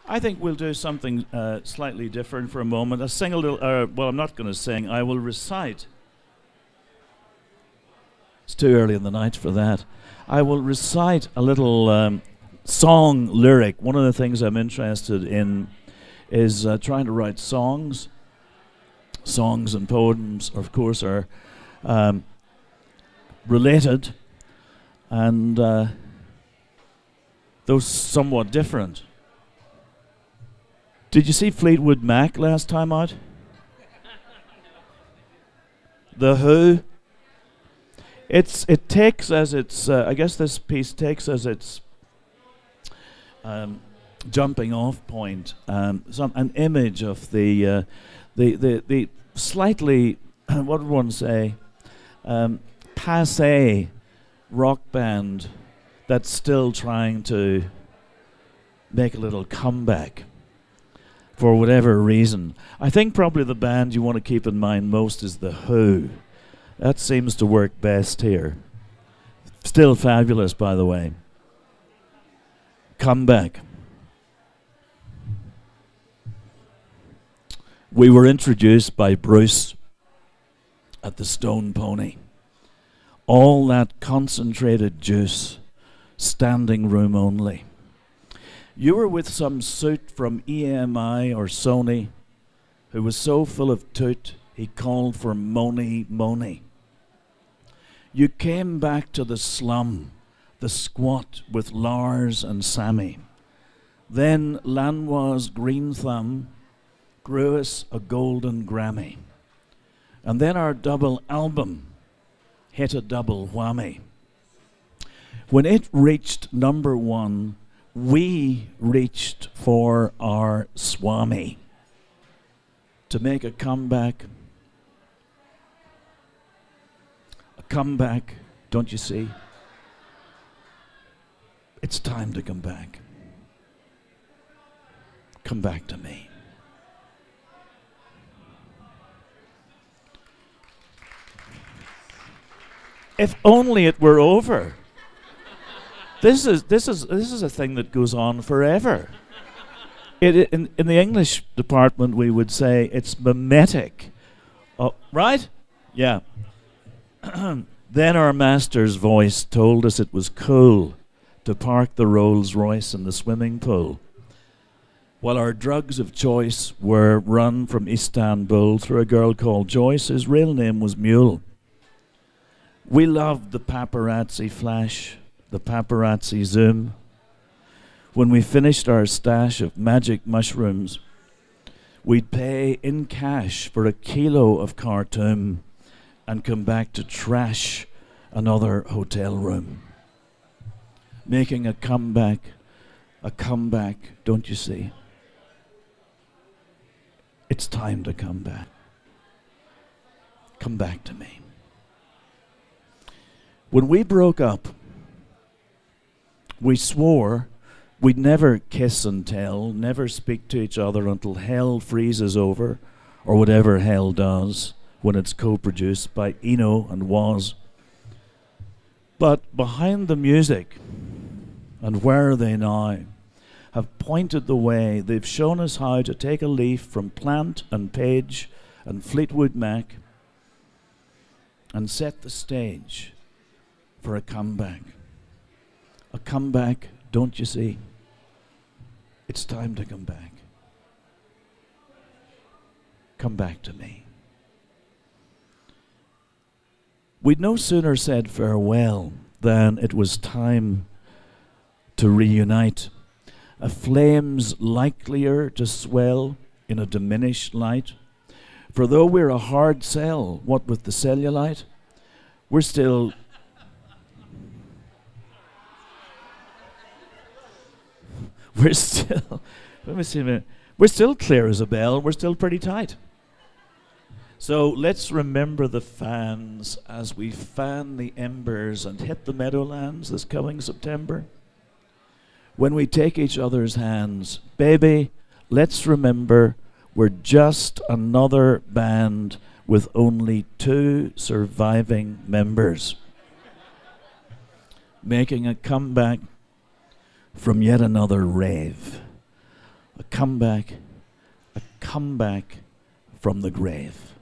I think we'll do something slightly different for a moment. I'll sing a little, well, I'm not going to sing. I will recite. It's too early in the night for that. I will recite a little song lyric. One of the things I'm interested in is trying to write songs. Songs and poems, of course, are related and though somewhat different. Did you see Fleetwood Mac last time out? The Who. It takes as its I guess this piece takes as its jumping off point an image of the slightly what would one say passé rock band that's still trying to make a little comeback for whatever reason. I think probably the band you want to keep in mind most is The Who. That seems to work best here. Still fabulous, by the way. Comeback. We were introduced by Bruce at the Stone Pony. All that concentrated juice, standing room only. You were with some suit from EMI or Sony who was so full of toot he called for money. You came back to the slum, the squat with Lars and Sammy. Then Lanois Green Thumb grew us a golden Grammy. And then our double album hit a double whammy. When it reached #1, we reached for our Swami to make a comeback. A comeback, don't you see? It's time to come back. Come back to me. If only it were over. This is a thing that goes on forever. In the English department, we would say it's mimetic. Oh, right? Yeah. Then our master's voice told us it was cool to park the Rolls Royce in the swimming pool, while our drugs of choice were run from Istanbul through a girl called Joyce, whose real name was Mule. We loved the paparazzi flash, the paparazzi zoom. When we finished our stash of magic mushrooms, we'd pay in cash for a kilo of Khartoum and come back to trash another hotel room. Making a comeback, don't you see? It's time to come back. Come back to me. When we broke up, we swore we'd never kiss and tell, never speak to each other until hell freezes over, or whatever hell does when it's co-produced by Eno and Woz. But behind the music, and where are they now, have pointed the way. They've shown us how to take a leaf from Plant and Page and Fleetwood Mac and set the stage for a comeback. A comeback, don't you see? It's time to come back. Come back to me. We'd no sooner said farewell than it was time to reunite. A flame's likelier to swell in a diminished light. For though we're a hard sell, what with the cellulite, we're still let me see a minute. We're still clear as a bell. We're still pretty tight. So let's remember the fans as we fan the embers and hit the meadowlands this coming September. When we take each other's hands, baby, let's remember we're just another band with only 2 surviving members, making a comeback from yet another rave. A comeback from the grave.